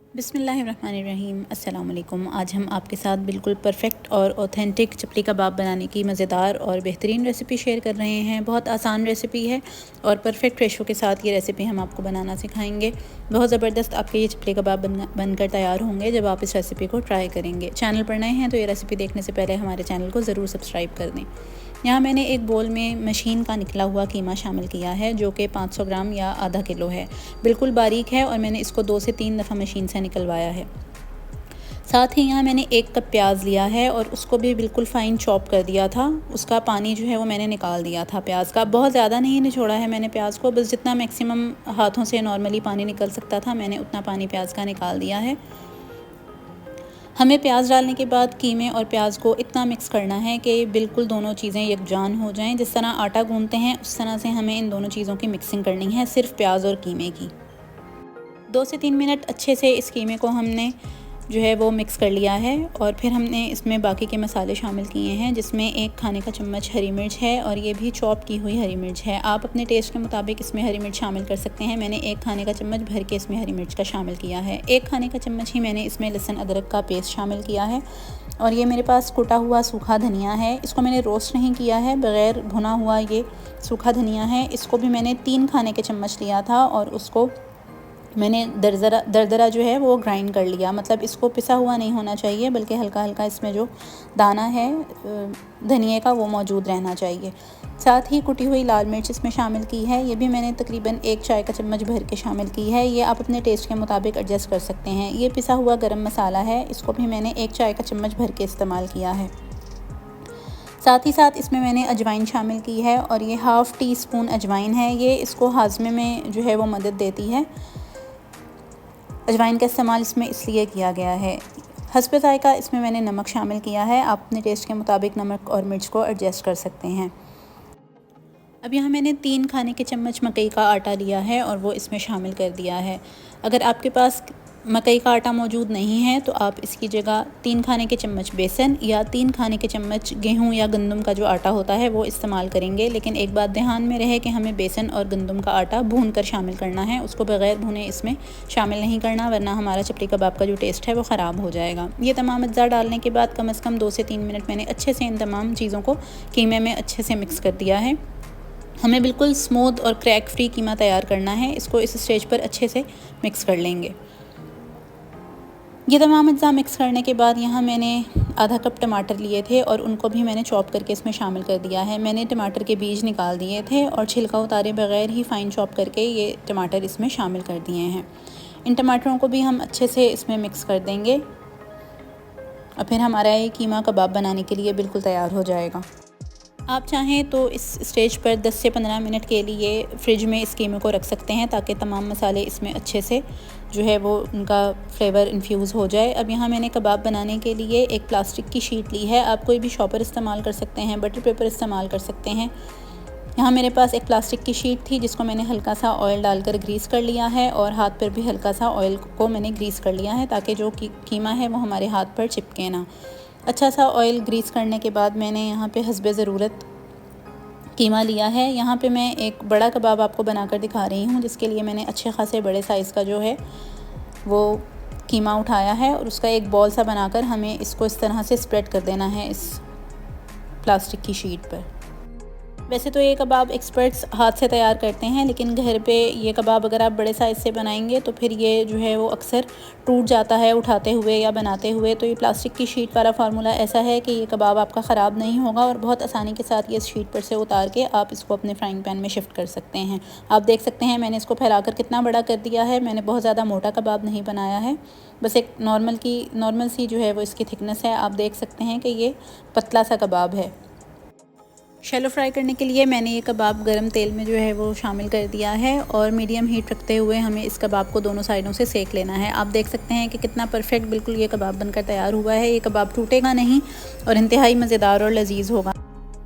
बिस्मिल्लाहिर्रहमानिर्रहीम। अस्सलाम वालेकुम। आज हम आपके साथ बिल्कुल परफ़ेक्ट और ऑथेंटिक चपली कबाब बनाने की मज़ेदार और बेहतरीन रेसिपी शेयर कर रहे हैं। बहुत आसान रेसिपी है और परफ़ेक्ट रेशो के साथ ये रेसिपी हम आपको बनाना सिखाएंगे। बहुत ज़बरदस्त आपके ये चपली कबाब बनकर तैयार होंगे जब आप इस रेसिपी को ट्राई करेंगे। चैनल पर नए हैं तो ये रेसिपी देखने से पहले हमारे चैनल को ज़रूर सब्सक्राइब कर दें। यहाँ मैंने एक बोल में मशीन का निकला हुआ कीमा शामिल किया है जो कि 500 ग्राम या आधा किलो है। बिल्कुल बारीक है और मैंने इसको 2 से 3 दफ़ा मशीन से निकलवाया है। साथ ही यहाँ मैंने 1 कप प्याज लिया है और उसको भी बिल्कुल फ़ाइन चॉप कर दिया था। उसका पानी जो है वो मैंने निकाल दिया था प्याज का। बहुत ज़्यादा नहीं निचोड़ा है मैंने प्याज को, बस जितना मैक्सिमम हाथों से नॉर्मली पानी निकल सकता था मैंने उतना पानी प्याज का निकाल दिया है। हमें प्याज डालने के बाद कीमे और प्याज को इतना मिक्स करना है कि बिल्कुल दोनों चीज़ें यकजान हो जाएं। जिस तरह आटा गूंथते हैं उस तरह से हमें इन दोनों चीज़ों की मिक्सिंग करनी है, सिर्फ प्याज और कीमे की। 2 से 3 मिनट अच्छे से इस कीमे को हमने जो है वो मिक्स कर लिया है और फिर हमने इसमें बाकी के मसाले शामिल किए हैं, जिसमें 1 खाने का चम्मच हरी मिर्च है और ये भी चॉप की हुई हरी मिर्च है। आप अपने टेस्ट के मुताबिक इसमें हरी मिर्च शामिल कर सकते हैं। मैंने 1 खाने का चम्मच भर के इसमें हरी मिर्च का शामिल किया है। 1 खाने का चम्मच ही मैंने इसमें लहसुन अदरक का पेस्ट शामिल किया है और ये मेरे पास कुटा हुआ सूखा धनिया है। इसको मैंने रोस्ट नहीं किया है, बग़ैर भुना हुआ ये सूखा धनिया है। इसको भी मैंने 3 खाने के चम्मच लिया था और उसको मैंने दरदरा जो है वो ग्राइंड कर लिया। मतलब इसको पिसा हुआ नहीं होना चाहिए, बल्कि हल्का हल्का इसमें जो दाना है धनिए का वो मौजूद रहना चाहिए। साथ ही कुटी हुई लाल मिर्च इसमें शामिल की है। ये भी मैंने तकरीबन 1 चाय का चम्मच भर के शामिल की है। ये आप अपने टेस्ट के मुताबिक एडजस्ट कर सकते हैं। ये पिसा हुआ गरम मसाला है, इसको भी मैंने 1 चाय का चम्मच भर के इस्तेमाल किया है। साथ ही साथ इसमें मैंने अजवाइन शामिल की है और ये हाफ़ टी स्पून अजवाइन है। ये इसको हाज़मे में जो है वो मदद देती है। अजवाइन का इस्तेमाल इसमें इसलिए किया गया है। हस्बे ज़ायक़ा इसमें मैंने नमक शामिल किया है। आप अपने टेस्ट के मुताबिक नमक और मिर्च को एडजस्ट कर सकते हैं। अब यहाँ मैंने 3 खाने के चम्मच मकई का आटा लिया है और वो इसमें शामिल कर दिया है। अगर आपके पास मकई का आटा मौजूद नहीं है तो आप इसकी जगह 3 खाने के चम्मच बेसन या 3 खाने के चम्मच गेहूं या गंदम का जो आटा होता है वो इस्तेमाल करेंगे। लेकिन एक बात ध्यान में रहे कि हमें बेसन और गंदम का आटा भून कर शामिल करना है, उसको बग़ैर भुने इसमें शामिल नहीं करना, वरना हमारा चपली कबाब का जो टेस्ट है वो ख़राब हो जाएगा। ये तमाम अज्जा डालने के बाद कम से कम 2 से 3 मिनट मैंने अच्छे से इन तमाम चीज़ों को कीमे में अच्छे से मिक्स कर दिया है। हमें बिल्कुल स्मूथ और क्रैक फ्री कीमा तैयार करना है। इसको इस स्टेज पर अच्छे से मिक्स कर लेंगे। ये तमाम अज्जा मिक्स करने के बाद यहाँ मैंने आधा कप टमाटर लिए थे और उनको भी मैंने चॉप करके इसमें शामिल कर दिया है। मैंने टमाटर के बीज निकाल दिए थे और छिलका उतारे बगैर ही फ़ाइन चॉप करके ये टमाटर इसमें शामिल कर दिए हैं। इन टमाटरों को भी हम अच्छे से इसमें मिक्स कर देंगे और फिर हमारा ये कीमा कबाब बनाने के लिए बिल्कुल तैयार हो जाएगा। आप चाहें तो इस स्टेज पर 10 से 15 मिनट के लिए फ्रिज में इस कीमे को रख सकते हैं ताकि तमाम मसाले इसमें अच्छे से जो है वो उनका फ्लेवर इन्फ्यूज़ हो जाए। अब यहाँ मैंने कबाब बनाने के लिए एक प्लास्टिक की शीट ली है। आप कोई भी शॉपर इस्तेमाल कर सकते हैं, बटर पेपर इस्तेमाल कर सकते हैं। यहाँ मेरे पास एक प्लास्टिक की शीट थी जिसको मैंने हल्का सा ऑयल डालकर ग्रीस कर लिया है और हाथ पर भी हल्का सा ऑयल को मैंने ग्रीस कर लिया है ताकि जो कीमा है वो हमारे हाथ पर चिपके ना। अच्छा सा ऑयल ग्रीस करने के बाद मैंने यहाँ पे हस्बे ज़रूरत कीमा लिया है। यहाँ पे मैं एक बड़ा कबाब आपको बनाकर दिखा रही हूँ, जिसके लिए मैंने अच्छे खासे बड़े साइज़ का जो है वो कीमा उठाया है और उसका एक बॉल सा बनाकर हमें इसको इस तरह से स्प्रेड कर देना है इस प्लास्टिक की शीट पर। वैसे तो ये कबाब एक्सपर्ट्स हाथ से तैयार करते हैं, लेकिन घर पे ये कबाब अगर आप बड़े साइज़ से बनाएंगे तो फिर ये जो है वो अक्सर टूट जाता है उठाते हुए या बनाते हुए। तो ये प्लास्टिक की शीट वाला फार्मूला ऐसा है कि ये कबाब आपका ख़राब नहीं होगा और बहुत आसानी के साथ ये इस शीट पर से उतार के आप इसको अपने फ्राइंग पैन में शिफ्ट कर सकते हैं। आप देख सकते हैं मैंने इसको फैलाकर कितना बड़ा कर दिया है। मैंने बहुत ज़्यादा मोटा कबाब नहीं बनाया है, बस एक नॉर्मल सी जो है वो इसकी थिकनेस है। आप देख सकते हैं कि ये पतला सा कबाब है। शैलो फ्राई करने के लिए मैंने ये कबाब गरम तेल में जो है वो शामिल कर दिया है और मीडियम हीट रखते हुए हमें इस कबाब को दोनों साइडों से सेक लेना है। आप देख सकते हैं कि कितना परफेक्ट बिल्कुल ये कबाब बनकर तैयार हुआ है। ये कबाब टूटेगा नहीं और इंतहाई मज़ेदार और लजीज़ होगा।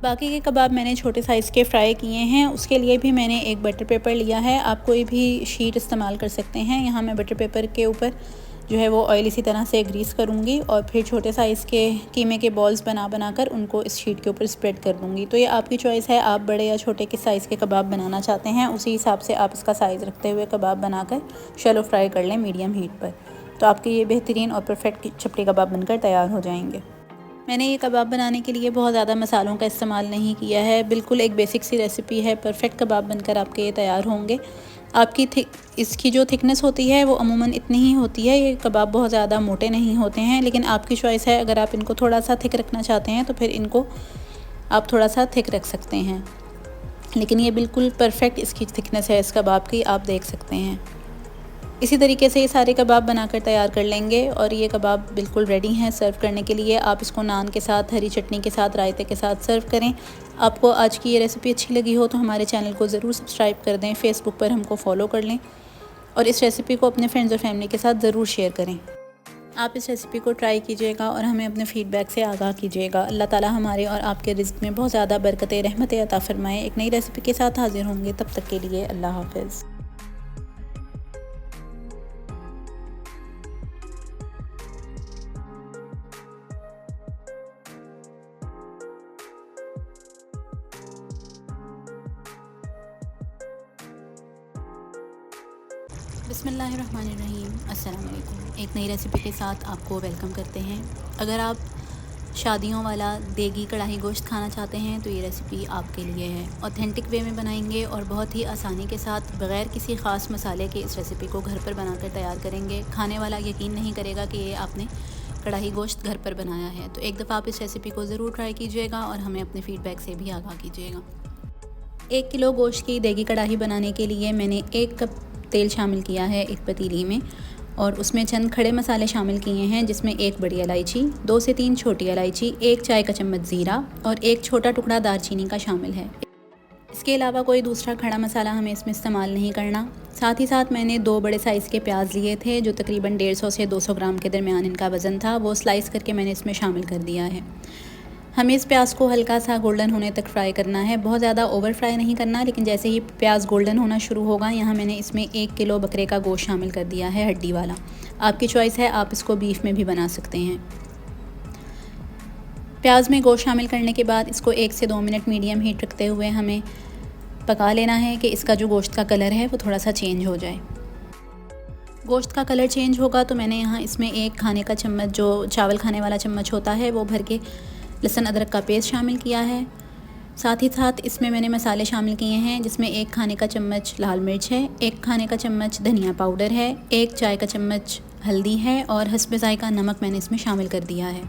बाकी के कबाब मैंने छोटे साइज़ के फ्राई किए हैं। उसके लिए भी मैंने एक बटर पेपर लिया है। आप कोई भी शीट इस्तेमाल कर सकते हैं। यहाँ मैं बटर पेपर के ऊपर जो है वो ऑयल इसी तरह से ग्रीस करूँगी और फिर छोटे साइज़ के कीमे के बॉल्स बनाकर उनको इस शीट के ऊपर स्प्रेड कर दूँगी। तो ये आपकी चॉइस है, आप बड़े या छोटे किस साइज़ के कबाब बनाना चाहते हैं, उसी हिसाब से आप इसका साइज़ रखते हुए कबाब बनाकर शैलो फ्राई कर लें मीडियम हीट पर। तो आपके ये बेहतरीन और परफेक्ट चपटी कबाब बनकर तैयार हो जाएंगे। मैंने ये कबाब बनाने के लिए बहुत ज़्यादा मसालों का इस्तेमाल नहीं किया है, बिल्कुल एक बेसिक सी रेसिपी है। परफेक्ट कबाब बनकर आपके ये तैयार होंगे। आपकी इसकी जो थिकनेस होती है वो अमूमन इतनी ही होती है। ये कबाब बहुत ज़्यादा मोटे नहीं होते हैं, लेकिन आपकी चॉइस है। अगर आप इनको थोड़ा सा थिक रखना चाहते हैं तो फिर इनको आप थोड़ा सा थिक रख सकते हैं, लेकिन ये बिल्कुल परफेक्ट इसकी थिकनेस है इस कबाब की, आप देख सकते हैं। इसी तरीके से ये सारे कबाब बनाकर तैयार कर लेंगे और ये कबाब बिल्कुल रेडी हैं सर्व करने के लिए। आप इसको नान के साथ, हरी चटनी के साथ, रायते के साथ सर्व करें। आपको आज की ये रेसिपी अच्छी लगी हो तो हमारे चैनल को ज़रूर सब्सक्राइब कर दें, फेसबुक पर हमको फॉलो कर लें और इस रेसिपी को अपने फ्रेंड्स और फैमिली के साथ ज़रूर शेयर करें। आप इस रेसिपी को ट्राई कीजिएगा और हमें अपने फ़ीडबैक से आगाह कीजिएगा। अल्लाह ताला हमारे और आपके रिज़्क़ में बहुत ज़्यादा बरकतें, रहमतें अता फ़रमाए। एक नई रेसिपी के साथ हाज़िर होंगे, तब तक के लिए अल्लाह हाफ़िज़। बिस्मिल्लाहिर्रहमानिर्रहीम, अस्सलाम वालेकुम। एक नई रेसिपी के साथ आपको वेलकम करते हैं। अगर आप शादियों वाला देगी कढ़ाई गोश्त खाना चाहते हैं तो ये रेसिपी आपके लिए है। ऑथेंटिक वे में बनाएंगे और बहुत ही आसानी के साथ बग़ैर किसी ख़ास मसाले के इस रेसिपी को घर पर बनाकर तैयार करेंगे। खाने वाला यकीन नहीं करेगा कि ये आपने कढ़ाई गोश्त घर पर बनाया है। तो एक दफ़ा आप इस रेसिपी को ज़रूर ट्राई कीजिएगा और हमें अपने फ़ीडबैक से भी आगाह कीजिएगा। 1 किलो गोश्त की देगी कढ़ाई बनाने के लिए मैंने 1 कप तेल शामिल किया है एक पतीली में और उसमें चंद खड़े मसाले शामिल किए हैं, जिसमें 1 बड़ी इलायची, 2 से 3 छोटी इलायची, 1 चाय का चम्मच ज़ीरा और 1 छोटा टुकड़ा दालचीनी का शामिल है। इसके अलावा कोई दूसरा खड़ा मसाला हमें इसमें इस्तेमाल नहीं करना। साथ ही साथ मैंने 2 बड़े साइज़ के प्याज लिए थे, जो तकरीबन 150 से 200 ग्राम के दरमियान इनका वज़न था। वो स्लाइस करके मैंने इसमें शामिल कर दिया है। हमें इस प्याज को हल्का सा गोल्डन होने तक फ्राई करना है, बहुत ज़्यादा ओवर फ्राई नहीं करना। लेकिन जैसे ही प्याज गोल्डन होना शुरू होगा, यहाँ मैंने इसमें 1 किलो बकरे का गोश्त शामिल कर दिया है, हड्डी वाला। आपकी चॉइस है, आप इसको बीफ में भी बना सकते हैं। प्याज में गोश्त शामिल करने के बाद इसको 1 से 2 मिनट मीडियम हीट रखते हुए हमें पका लेना है कि इसका जो गोश्त का कलर है वो थोड़ा सा चेंज हो जाए। गोश्त का कलर चेंज होगा तो मैंने यहाँ इसमें 1 खाने का चम्मच, जो चावल खाने वाला चम्मच होता है, वो भर के लहसुन अदरक का पेस्ट शामिल किया है। साथ ही साथ इसमें मैंने मसाले शामिल किए हैं, जिसमें 1 खाने का चम्मच लाल मिर्च है, 1 खाने का चम्मच धनिया पाउडर है, 1 चाय का चम्मच हल्दी है और हस्बे ज़ायका नमक मैंने इसमें शामिल कर दिया है।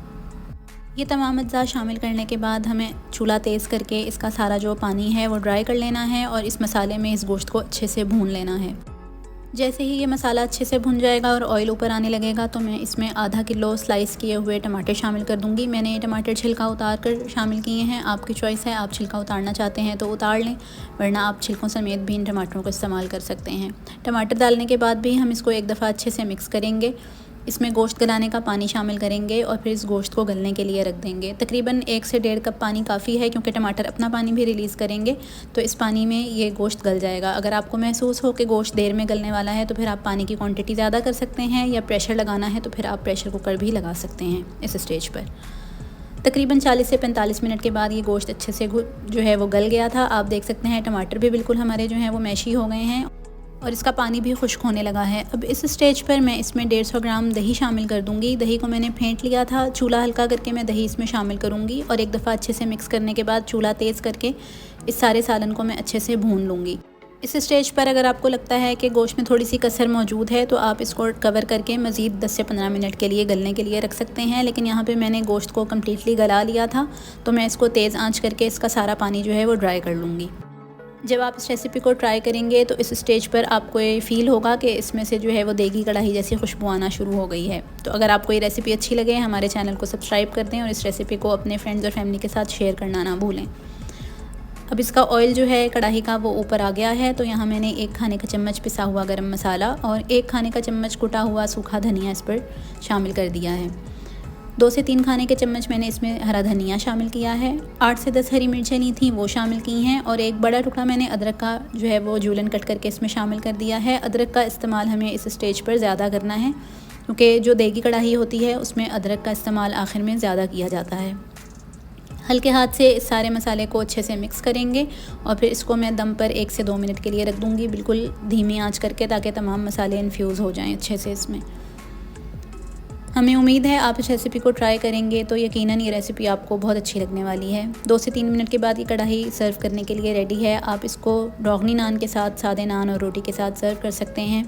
ये तमाम अज्जा शामिल करने के बाद हमें चूल्हा तेज़ करके इसका सारा जो पानी है वो ड्राई कर लेना है और इस मसाले में इस गोश्त को अच्छे से भून लेना है। जैसे ही ये मसाला अच्छे से भुन जाएगा और ऑयल ऊपर आने लगेगा तो मैं इसमें आधा किलो स्लाइस किए हुए टमाटर शामिल कर दूंगी। मैंने ये टमाटर छिलका उतार कर शामिल किए हैं। आपकी चॉइस है, आप छिलका उतारना चाहते हैं तो उतार लें, वरना आप छिलकों समेत भी इन टमाटरों को इस्तेमाल कर सकते हैं। टमाटर डालने के बाद भी हम इसको एक दफ़ा अच्छे से मिक्स करेंगे। इसमें गोश्त गलाने का पानी शामिल करेंगे और फिर इस गोश्त को गलने के लिए रख देंगे। तकरीबन 1 से 1.5 कप पानी काफ़ी है, क्योंकि टमाटर अपना पानी भी रिलीज़ करेंगे, तो इस पानी में ये गोश्त गल जाएगा। अगर आपको महसूस हो कि गोश्त देर में गलने वाला है तो फिर आप पानी की क्वांटिटी ज़्यादा कर सकते हैं, या प्रेशर लगाना है तो फिर आप प्रेशर कुकर भी लगा सकते हैं इस स्टेज पर। तकरीबन 40 से 45 मिनट के बाद ये गोश्त अच्छे से जो है वो गल गया था। आप देख सकते हैं टमाटर भी बिल्कुल हमारे जो हैं वो मैशी हो गए हैं और इसका पानी भी खुश्क होने लगा है। अब इस स्टेज पर मैं इसमें 150 ग्राम दही शामिल कर दूंगी। दही को मैंने फेंट लिया था, चूल्हा हल्का करके मैं दही इसमें शामिल करूंगी और एक दफ़ा अच्छे से मिक्स करने के बाद चूल्हा तेज़ करके इस सारे सालन को मैं अच्छे से भून लूँगी। इस स्टेज पर अगर आपको लगता है कि गोश्त में थोड़ी सी कसर मौजूद है तो आप इसको कवर करके मज़ीद 10 से 15 मिनट के लिए गलने के लिए रख सकते हैं। लेकिन यहाँ पे मैंने गोश्त को कम्प्लीटली गला लिया था, तो मैं इसको तेज़ आंच करके इसका सारा पानी जो है वो ड्राई कर लूँगी। जब आप इस रेसिपी को ट्राई करेंगे तो इस स्टेज पर आपको ये फ़ील होगा कि इसमें से जो है वो देगी कढ़ाई जैसी खुशबू आना शुरू हो गई है। तो अगर आपको ये रेसिपी अच्छी लगे, हमारे चैनल को सब्सक्राइब कर दें और इस रेसिपी को अपने फ्रेंड्स और फैमिली के साथ शेयर करना ना भूलें। अब इसका ऑयल जो है कढ़ाई का वो ऊपर आ गया है, तो यहाँ मैंने 1 खाने का चम्मच पिसा हुआ गरम मसाला और 1 खाने का चम्मच कुटा हुआ सूखा धनिया इस पर शामिल कर दिया है। 2 से 3 खाने के चम्मच मैंने इसमें हरा धनिया शामिल किया है। 8 से 10 हरी मिर्चें ली थी, वो शामिल की हैं और 1 बड़ा टुकड़ा मैंने अदरक का जो है वो जूलन कट करके इसमें शामिल कर दिया है। अदरक का इस्तेमाल हमें इस स्टेज पर ज़्यादा करना है, क्योंकि जो देगी कढ़ाई होती है उसमें अदरक का इस्तेमाल आखिर में ज़्यादा किया जाता है। हल्के हाथ से इस सारे मसाले को अच्छे से मिक्स करेंगे और फिर इसको मैं दम पर 1 से 2 मिनट के लिए रख दूँगी, बिल्कुल धीमी आंच करके, ताकि तमाम मसाले इन्फ्यूज़ हो जाएं अच्छे से इसमें। हमें उम्मीद है आप इस रेसिपी को ट्राई करेंगे तो यकीनन ये रेसिपी आपको बहुत अच्छी लगने वाली है। 2 से 3 मिनट के बाद ये कढ़ाई सर्व करने के लिए रेडी है। आप इसको रोगनी नान के साथ, सादे नान और रोटी के साथ सर्व कर सकते हैं।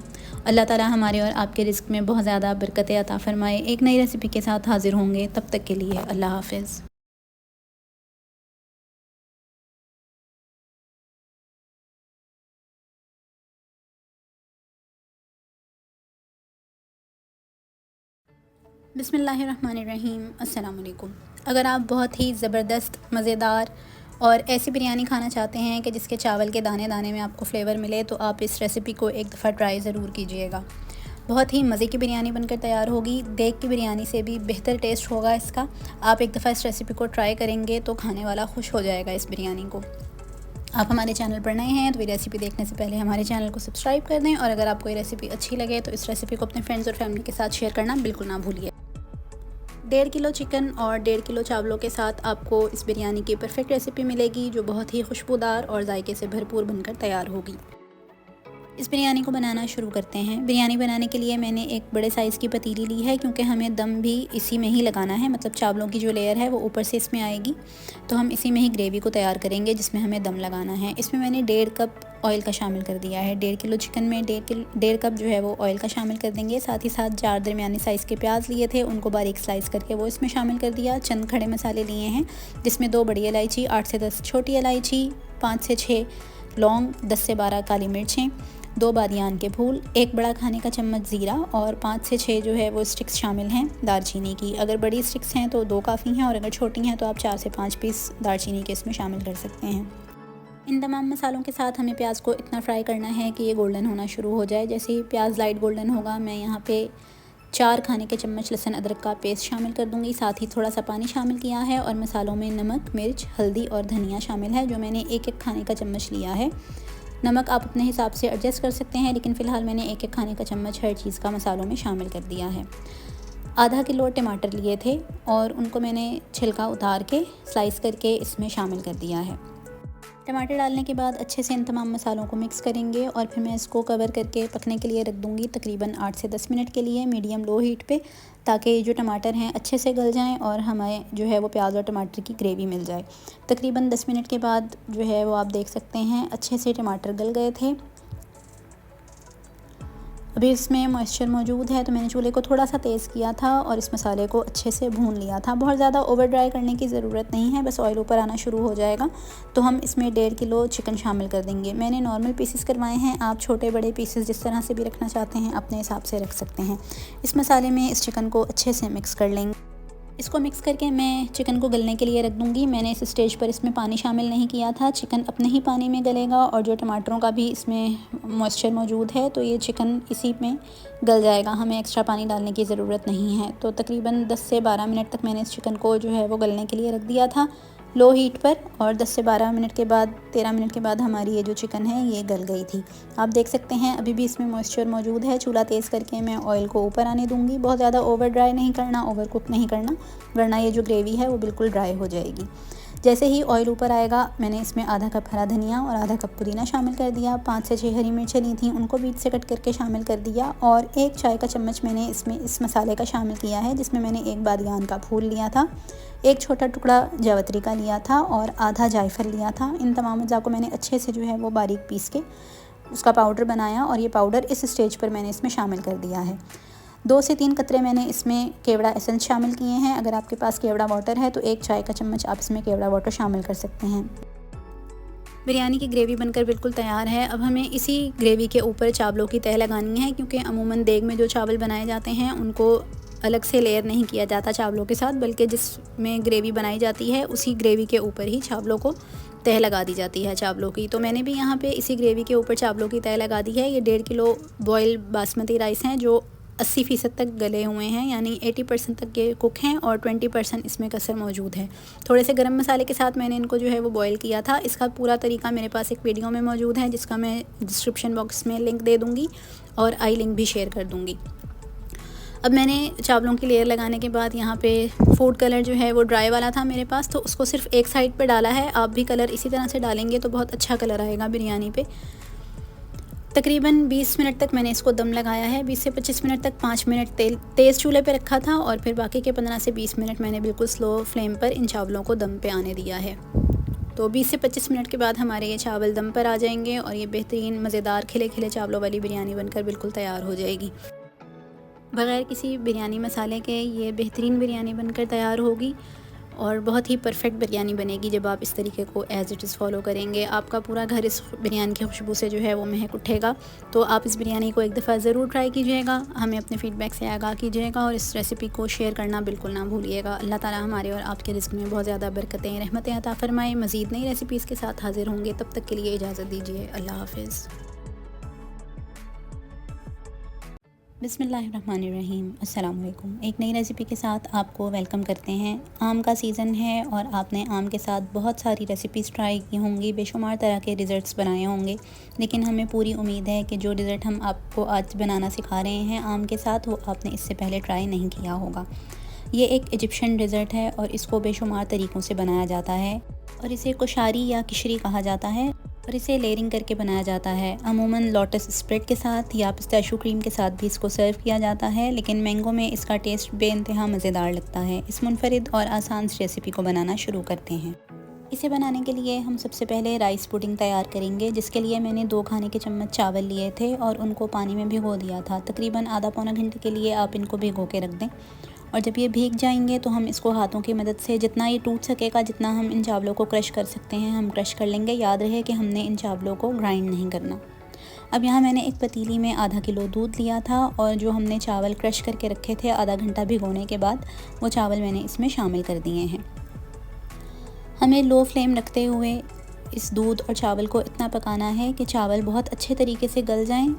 अल्लाह ताला हमारे और आपके रिज़्क़ में बहुत ज़्यादा बरकतें अता फ़रमाए। एक नई रेसिपी के साथ हाज़िर होंगे, तब तक के लिए अल्लाह हाफ़िज़। बिस्मिल्लाहिर्रहमानिर्रहीम। अस्सलाम वालेकुम। अगर आप बहुत ही ज़बरदस्त, मज़ेदार और ऐसी बिरयानी खाना चाहते हैं कि जिसके चावल के दाने दाने में आपको फ़्लेवर मिले, तो आप इस रेसिपी को एक दफ़ा ट्राई ज़रूर कीजिएगा। बहुत ही मज़े की बिरयानी बनकर तैयार होगी। देग की बिरयानी से भी बेहतर टेस्ट होगा इसका। आप एक दफ़ा इस रेसिपी को ट्राई करेंगे तो खाने वाला खुश हो जाएगा इस बिरयानी को। आप हमारे चैनल पर नए हैं तो ये रेसिपी देखने से पहले हमारे चैनल को सब्सक्राइब कर दें, और अगर आपको ये रेसिपी अच्छी लगे तो इस रेसिपी को अपने फ्रेंड्स और फैमिली के साथ शेयर करना बिल्कुल ना भूलिए। 1.5 किलो चिकन और 1.5 किलो चावलों के साथ आपको इस बिरयानी की परफेक्ट रेसिपी मिलेगी, जो बहुत ही खुशबूदार और जायके से भरपूर बनकर तैयार होगी। इस बिरयानी को बनाना शुरू करते हैं। बिरयानी बनाने के लिए मैंने एक बड़े साइज़ की पतीली ली है, क्योंकि हमें दम भी इसी में ही लगाना है, मतलब चावलों की जो लेयर है वो ऊपर से इसमें आएगी, तो हम इसी में ही ग्रेवी को तैयार करेंगे जिसमें हमें दम लगाना है। इसमें मैंने 1.5 कप ऑयल का शामिल कर दिया है। 1.5 किलो चिकन में 1.5 कप जो है वो ऑयल का शामिल कर देंगे। साथ ही साथ 4 दरमियानी साइज़ के प्याज लिए थे, उनको बारीक स्लाइस करके वो इसमें शामिल कर दिया। चंद खड़े मसाले लिए हैं, जिसमें 2 बड़ी इलायची, 8 से 10 छोटी इलायची, 5 से 6 लौंग, 10 से 12 काली मिर्चें, 2 बादियान के फूल, 1 बड़ा खाने का चम्मच ज़ीरा और 5 से 6 जो है वो स्टिक्स शामिल हैं दालचीनी की। अगर बड़ी स्टिक्स हैं तो 2 काफ़ी हैं, और अगर छोटी हैं तो आप 4 से 5 पीस दालचीनी के इसमें शामिल कर सकते हैं। इन तमाम मसालों के साथ हमें प्याज को इतना फ्राई करना है कि ये गोल्डन होना शुरू हो जाए। जैसे ही प्याज लाइट गोल्डन होगा, मैं यहाँ पे 4 खाने के चम्मच लहसुन अदरक का पेस्ट शामिल कर दूँगी। साथ ही थोड़ा सा पानी शामिल किया है, और मसालों में नमक, मिर्च, हल्दी और धनिया शामिल है, जो मैंने 1-1 खाने का चम्मच लिया है। नमक आप अपने हिसाब से एडजस्ट कर सकते हैं, लेकिन फ़िलहाल मैंने 1-1 खाने का चम्मच हर चीज़ का मसालों में शामिल कर दिया है। आधा किलो टमाटर लिए थे और उनको मैंने छिलका उतार के स्लाइस करके इसमें शामिल कर दिया है। टमाटर डालने के बाद अच्छे से इन तमाम मसालों को मिक्स करेंगे, और फिर मैं इसको कवर करके पकने के लिए रख दूँगी तकरीबन 8 से 10 मिनट के लिए मीडियम लो हीट पे, ताकि जो टमाटर हैं अच्छे से गल जाएं और हमें जो है वो प्याज और टमाटर की ग्रेवी मिल जाए। तकरीबन 10 मिनट के बाद जो है वो आप देख सकते हैं अच्छे से टमाटर गल गए थे। अभी इसमें मॉइस्चर मौजूद है, तो मैंने चूल्हे को थोड़ा सा तेज़ किया था और इस मसाले को अच्छे से भून लिया था। बहुत ज़्यादा ओवर ड्राई करने की ज़रूरत नहीं है, बस ऑयल ऊपर आना शुरू हो जाएगा तो हम इसमें 1.5 किलो चिकन शामिल कर देंगे। मैंने नॉर्मल पीसेस करवाए हैं, आप छोटे बड़े पीसेस जिस तरह से भी रखना चाहते हैं अपने हिसाब से रख सकते हैं। इस मसाले में इस चिकन को अच्छे से मिक्स कर लेंगे। इसको मिक्स करके मैं चिकन को गलने के लिए रख दूँगी। मैंने इस स्टेज पर इसमें पानी शामिल नहीं किया था, चिकन अपने ही पानी में गलेगा, और जो टमाटरों का भी इसमें मॉइस्चर मौजूद है तो ये चिकन इसी में गल जाएगा, हमें एक्स्ट्रा पानी डालने की ज़रूरत नहीं है। तो तकरीबन 10 से 12 मिनट तक मैंने इस चिकन को जो है वो गलने के लिए रख दिया था लो हीट पर, और 10 से 12 मिनट के बाद 13 मिनट के बाद हमारी ये जो चिकन है ये गल गई थी। आप देख सकते हैं अभी भी इसमें मॉइस्चर मौजूद है। चूल्हा तेज़ करके मैं ऑयल को ऊपर आने दूंगी। बहुत ज़्यादा ओवर ड्राई नहीं करना, ओवर कुक नहीं करना, वरना ये जो ग्रेवी है वो बिल्कुल ड्राई हो जाएगी। जैसे ही ऑयल ऊपर आएगा, मैंने इसमें आधा कप हरा धनिया और आधा कप पुदीना शामिल कर दिया। 5 से 6 हरी मिर्चें ली थी, उनको बीच से कट करके शामिल कर दिया, और 1 चाय का चम्मच मैंने इसमें इस मसाले का शामिल किया है, जिसमें मैंने 1 बादियान का फूल लिया था, 1 छोटा टुकड़ा जावित्री का लिया था और आधा जायफल लिया था। इन तमाम अज़ा को मैंने अच्छे से जो है वो बारीक पीस के उसका पाउडर बनाया, और ये पाउडर इस स्टेज पर मैंने इसमें शामिल कर दिया है। 2 से 3 कतरे मैंने इसमें केवड़ा एसेंस शामिल किए हैं। अगर आपके पास केवड़ा वाटर है तो 1 चाय का चम्मच आप इसमें केवड़ा वाटर शामिल कर सकते हैं। बिरयानी की ग्रेवी बनकर बिल्कुल तैयार है। अब हमें इसी ग्रेवी के ऊपर चावलों की तह लगानी है, क्योंकि अमूमन देग में जो चावल बनाए जाते हैं उनको अलग से लेयर नहीं किया जाता चावलों के साथ, बल्कि जिसमें ग्रेवी बनाई जाती है उसी ग्रेवी के ऊपर ही चावलों को तह लगा दी जाती है चावलों की। तो मैंने भी यहाँ पे इसी ग्रेवी के ऊपर चावलों की तह लगा दी है। ये 1.5 किलो बॉयल बासमती राइस हैं, जो 80% तक गले हुए हैं, यानी 80% तक ये कुक हैं और 20% इसमें कसर मौजूद है। थोड़े से गरम मसाले के साथ मैंने इनको जो है वो बॉयल किया था। इसका पूरा तरीका मेरे पास एक वीडियो में मौजूद है, जिसका मैं डिस्क्रिप्शन बॉक्स में लिंक दे दूँगी और आई लिंक भी शेयर कर दूँगी। अब मैंने चावलों की लेयर लगाने के बाद यहाँ पे फूड कलर जो है वो ड्राई वाला था मेरे पास, तो उसको सिर्फ एक साइड पे डाला है। आप भी कलर इसी तरह से डालेंगे तो बहुत अच्छा कलर आएगा बिरयानी पे। तकरीबन 20 मिनट तक मैंने इसको दम लगाया है। 20 से 25 मिनट तक 5 मिनट तेज़ चूल्हे पे रखा था और फिर बाकी के 15 से 20 मिनट मैंने बिल्कुल स्लो फ्लेम पर इन चावलों को दम पे आने दिया है। तो 20 से 25 मिनट के बाद हमारे ये चावल दम पर आ जाएंगे और ये बेहतरीन मज़ेदार खिले खिले चावलों वाली बिरयानी बनकर बिल्कुल तैयार हो जाएगी। बग़ैर किसी बिरयानी मसाले के ये बेहतरीन बिरयानी बनकर तैयार होगी और बहुत ही परफेक्ट बिरयानी बनेगी जब आप इस तरीके को एज़ इट इज़ फॉलो करेंगे। आपका पूरा घर इस बिरयानी की खुशबू से जो है वो महक उठेगा। तो आप इस बिरयानी को एक दफ़ा ज़रूर ट्राई कीजिएगा, हमें अपने फ़ीडबैक से आगाह कीजिएगा और इस रेसिपी को शेयर करना बिल्कुल ना भूलिएगा। अल्लाह ताला हमारे और आपके रिज़्क़ में बहुत ज़्यादा बरकतें रहमतें अता फ़रमाए। मज़ीद नई रेसिपीज़ के साथ हाज़िर होंगे, तब तक के लिए इजाज़त दीजिए। अल्लाह हाफ़िज़। बिस्मिल्लाहिर्रहमानिर्रहीम। अस्सलाम वालेकुम। एक नई रेसिपी के साथ आपको वेलकम करते हैं। आम का सीज़न है और आपने आम के साथ बहुत सारी रेसिपीज़ ट्राई की होंगी, बेशुमार तरह के डिज़र्ट्स बनाए होंगे, लेकिन हमें पूरी उम्मीद है कि जो डिज़र्ट हम आपको आज बनाना सिखा रहे हैं आम के साथ, वो आपने इससे पहले ट्राई नहीं किया होगा। ये एक इजिप्शियन डिज़र्ट है और इसको बेशुमार तरीक़ों से बनाया जाता है और इसे कोशारी या किशरी कहा जाता है और इसे लेयरिंग करके बनाया जाता है। अमूमन लोटस स्प्रेड के साथ या पिस्ताशियो क्रीम के साथ भी इसको सर्व किया जाता है, लेकिन मैंगो में इसका टेस्ट बेइंतहा मज़ेदार लगता है। इस मुनफरिद और आसान रेसिपी को बनाना शुरू करते हैं। इसे बनाने के लिए हम सबसे पहले राइस पुडिंग तैयार करेंगे, जिसके लिए मैंने 2 खाने के चम्मच चावल लिए थे और उनको पानी में भिगो दिया था। तकरीबन आधा पौना घंटे के लिए आप इनको भिगो के रख दें और जब ये भीग जाएंगे तो हम इसको हाथों की मदद से जितना ये टूट सकेगा, जितना हम इन चावलों को क्रश कर सकते हैं, हम क्रश कर लेंगे। याद रहे कि हमने इन चावलों को ग्राइंड नहीं करना। अब यहाँ मैंने एक पतीली में आधा किलो दूध लिया था और जो हमने चावल क्रश करके रखे थे आधा घंटा भिगोने के बाद, वो चावल मैंने इसमें शामिल कर दिए हैं। हमें लो फ्लेम रखते हुए इस दूध और चावल को इतना पकाना है कि चावल बहुत अच्छे तरीके से गल जाएं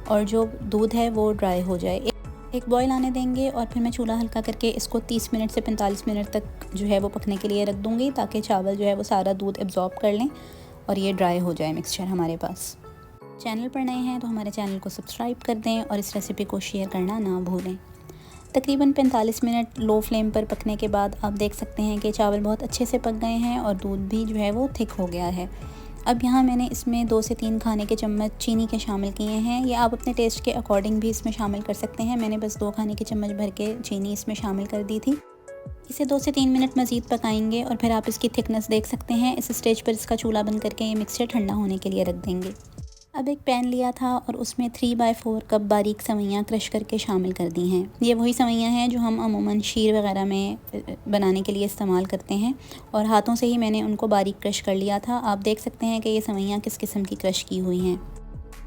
और जो दूध है वो ड्राई हो जाए। एक बॉईल आने देंगे और फिर मैं चूल्हा हल्का करके इसको 30 मिनट से 45 मिनट तक जो है वो पकने के लिए रख दूँगी, ताकि चावल जो है वो सारा दूध एब्जॉर्ब कर लें और ये ड्राई हो जाए मिक्सचर हमारे पास। चैनल पर नए हैं तो हमारे चैनल को सब्सक्राइब कर दें और इस रेसिपी को शेयर करना ना भूलें। तकरीबन 45 मिनट लो फ्लेम पर पकने के बाद आप देख सकते हैं कि चावल बहुत अच्छे से पक गए हैं और दूध भी जो है वो थिक हो गया है। अब यहाँ मैंने इसमें 2 से 3 खाने के चम्मच चीनी के शामिल किए हैं। ये आप अपने टेस्ट के अकॉर्डिंग भी इसमें शामिल कर सकते हैं। मैंने बस 2 खाने के चम्मच भर के चीनी इसमें शामिल कर दी थी। इसे 2 से 3 मिनट मज़ीद पकाएंगे और फिर आप इसकी थिकनेस देख सकते हैं। इस स्टेज पर इसका चूल्हा बंद करके ये मिक्सचर ठंडा होने के लिए रख देंगे। अब एक पैन लिया था और उसमें 3/4 कप बारीक सवैयाँ क्रश करके शामिल कर दी हैं। ये वही सवैयाँ हैं जो हम अमूमन शीर वगैरह में बनाने के लिए इस्तेमाल करते हैं और हाथों से ही मैंने उनको बारीक क्रश कर लिया था। आप देख सकते हैं कि ये सवैयाँ किस किस्म की क्रश की हुई हैं।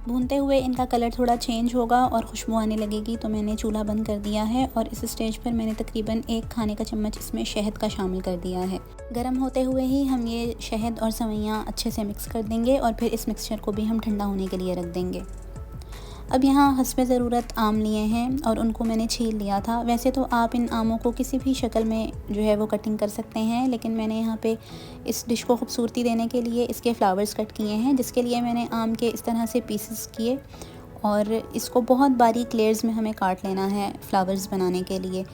भूनते हुए इनका कलर थोड़ा चेंज होगा और खुशबू आने लगेगी तो मैंने चूल्हा बंद कर दिया है और इस स्टेज पर मैंने तकरीबन 1 खाने का चम्मच इसमें शहद का शामिल कर दिया है। गर्म होते हुए ही हम ये शहद और सवैयाँ अच्छे से मिक्स कर देंगे और फिर इस मिक्सचर को भी हम ठंडा होने के लिए रख देंगे। अब यहाँ हस्बे ज़रूरत आम लिए हैं और उनको मैंने छील लिया था। वैसे तो आप इन आमों को किसी भी शक्ल में जो है वो कटिंग कर सकते हैं, लेकिन मैंने यहाँ पे इस डिश को खूबसूरती देने के लिए इसके फ्लावर्स कट किए हैं, जिसके लिए मैंने आम के इस तरह से पीसेस किए और इसको बहुत बारीक लेयर्स में हमें काट लेना है फ्लावर्स बनाने के लिए।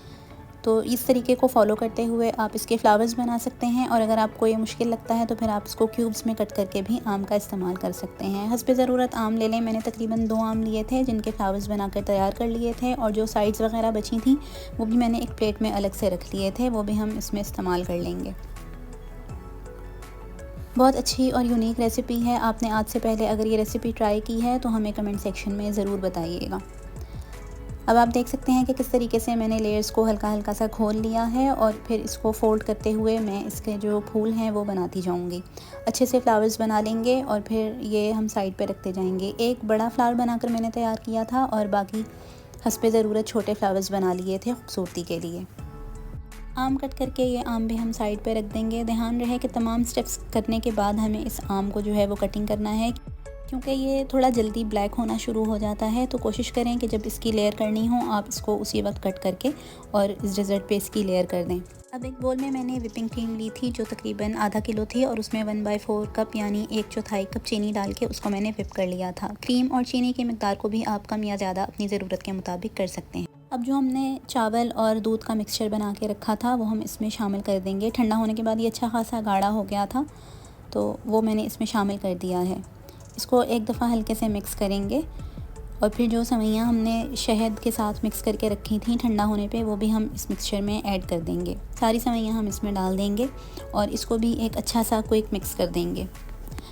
तो इस तरीके को फॉलो करते हुए आप इसके फ्लावर्स बना सकते हैं और अगर आपको ये मुश्किल लगता है तो फिर आप इसको क्यूब्स में कट करके भी आम का इस्तेमाल कर सकते हैं। हस्बे ज़रूरत आम ले लें। मैंने तकरीबन 2 आम लिए थे जिनके फ्लावर्स बनाकर तैयार कर लिए थे और जो साइड्स वगैरह बची थी वो भी मैंने एक प्लेट में अलग से रख लिए थे, वो भी हम इसमें इस्तेमाल कर लेंगे। बहुत अच्छी और यूनिक रेसिपी है। आपने आज से पहले अगर ये रेसिपी ट्राई की है तो हमें कमेंट सेक्शन में ज़रूर बताइएगा। अब आप देख सकते हैं कि किस तरीके से मैंने लेयर्स को हल्का हल्का सा खोल लिया है और फिर इसको फोल्ड करते हुए मैं इसके जो फूल हैं वो बनाती जाऊंगी। अच्छे से फ्लावर्स बना लेंगे और फिर ये हम साइड पे रखते जाएंगे। एक बड़ा फ्लावर बनाकर मैंने तैयार किया था और बाकी हस्बे ज़रूरत छोटे फ्लावर्स बना लिए थे खूबसूरती के लिए। आम कट करके ये आम भी हम साइड पे रख देंगे। ध्यान रहे कि तमाम स्टेप्स करने के बाद हमें इस आम को जो है वो कटिंग करना है, क्योंकि ये थोड़ा जल्दी ब्लैक होना शुरू हो जाता है। तो कोशिश करें कि जब इसकी लेयर करनी हो आप इसको उसी वक्त कट करके और इस डेज़र्ट पे इसकी लेयर कर दें। अब एक बोल में मैंने विपिंग क्रीम ली थी जो तकरीबन आधा किलो थी और उसमें 1/4 कप यानी 1/4 कप चीनी डाल के उसको मैंने विप कर लिया था। क्रीम और चीनी की मिकदार को भी आप कम या ज़्यादा अपनी ज़रूरत के मुताबिक कर सकते हैं। अब जो हमने चावल और दूध का मिक्सचर बना के रखा था वो हम इसमें शामिल कर देंगे। ठंडा होने के बाद ये अच्छा खासा गाढ़ा हो गया था तो वो मैंने इसमें शामिल कर दिया है। इसको एक दफ़ा हल्के से मिक्स करेंगे और फिर जो सेवइयाँ हमने शहद के साथ मिक्स करके रखी थी ठंडा होने पे, वो भी हम इस मिक्सचर में ऐड कर देंगे। सारी सेवइयाँ हम इसमें डाल देंगे और इसको भी एक अच्छा सा क्विक मिक्स कर देंगे।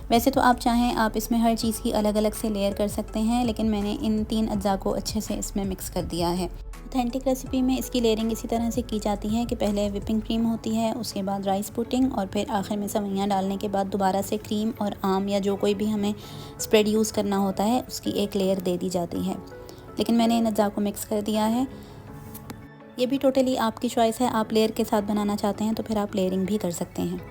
वैसे तो आप चाहें आप इसमें हर चीज़ की अलग अलग से लेयर कर सकते हैं, लेकिन मैंने इन 3 अज्जा को अच्छे से इसमें मिक्स कर दिया है। ऑथेंटिक रेसिपी में इसकी लेयरिंग इसी तरह से की जाती है कि पहले विपिंग क्रीम होती है, उसके बाद राइस पुडिंग और फिर आखिर में सेवइयाँ डालने के बाद दोबारा से क्रीम और आम या जो कोई भी हमें स्प्रेड यूज़ करना होता है उसकी एक लेयर दे दी जाती है। लेकिन मैंने इन अज्जा को मिक्स कर दिया है। ये भी टोटली आपकी चॉइस है, आप लेयर के साथ बनाना चाहते हैं तो फिर आप लेयरिंग भी कर सकते हैं।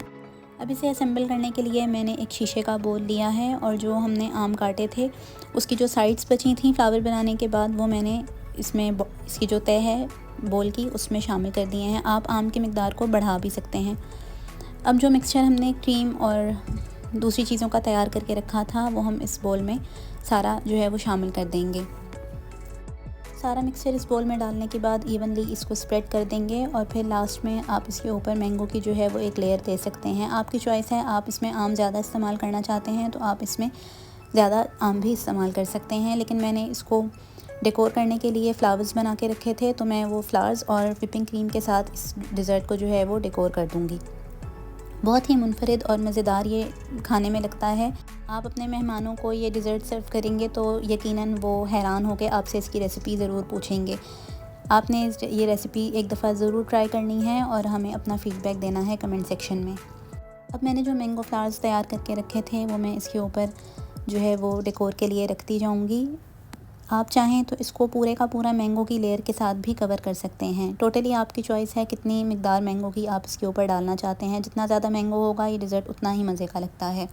अब इसे असेंबल करने के लिए मैंने एक शीशे का बोल लिया है और जो हमने आम काटे थे उसकी जो साइड्स बची थी फ्लावर बनाने के बाद, वो मैंने इसमें इसकी जो तय है बोल की उसमें शामिल कर दिए हैं। आप आम की मिकदार को बढ़ा भी सकते हैं। अब जो मिक्सचर हमने क्रीम और दूसरी चीज़ों का तैयार करके रखा था वो हम इस बोल में सारा जो है वो शामिल कर देंगे। सारा मिक्सचर इस बोल में डालने के बाद इवनली इसको स्प्रेड कर देंगे और फिर लास्ट में आप इसके ऊपर मैंगो की जो है वो एक लेयर दे सकते हैं। आपकी चॉइस है, आप इसमें आम ज़्यादा इस्तेमाल करना चाहते हैं तो आप इसमें ज़्यादा आम भी इस्तेमाल कर सकते हैं। लेकिन मैंने इसको डेकोर करने के लिए फ़्लावर्स बना के रखे थे, तो मैं वो फ्लावर्स और व्हिपिंग क्रीम के साथ इस डिज़र्ट को जो है वो डेकोर कर दूँगी। बहुत ही मुनफरिद और मज़ेदार ये खाने में लगता है। आप अपने मेहमानों को ये डिज़र्ट सर्व करेंगे तो यकीनन वो हैरान होकर आपसे इसकी रेसिपी ज़रूर पूछेंगे। आपने ये रेसिपी एक दफ़ा ज़रूर ट्राई करनी है और हमें अपना फ़ीडबैक देना है कमेंट सेक्शन में। अब मैंने जो मैंगो फ्लावर्स तैयार करके रखे थे वो मैं इसके ऊपर जो है वो डेकोर के लिए रखती जाऊँगी। आप चाहें तो इसको पूरे का पूरा मैंगो की लेयर के साथ भी कवर कर सकते हैं। टोटली आपकी चॉइस है कितनी मिकदार मैंगो की आप इसके ऊपर डालना चाहते हैं। जितना ज़्यादा मैंगो होगा ये डिज़र्ट उतना ही मज़े का लगता है।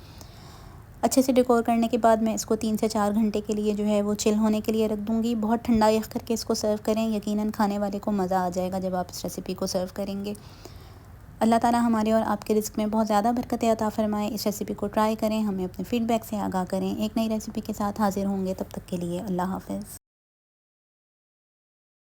अच्छे से डेकोर करने के बाद मैं इसको 3 से 4 घंटे के लिए जो है वो चिल होने के लिए रख दूँगी। बहुत ठंडा यख़ करके इसको सर्व करें, यकीनन खाने वाले को मज़ा आ जाएगा जब आप इस रेसिपी को सर्व करेंगे। अल्लाह ताला हमारे और आपके रिज़्क़ में बहुत ज़्यादा बरकतें अता फ़रमाए। इस रेसिपी को ट्राई करें, हमें अपने फ़ीडबैक से आगाह करें। एक नई रेसिपी के साथ हाज़िर होंगे, तब तक के लिए अल्लाह हाफ़िज़।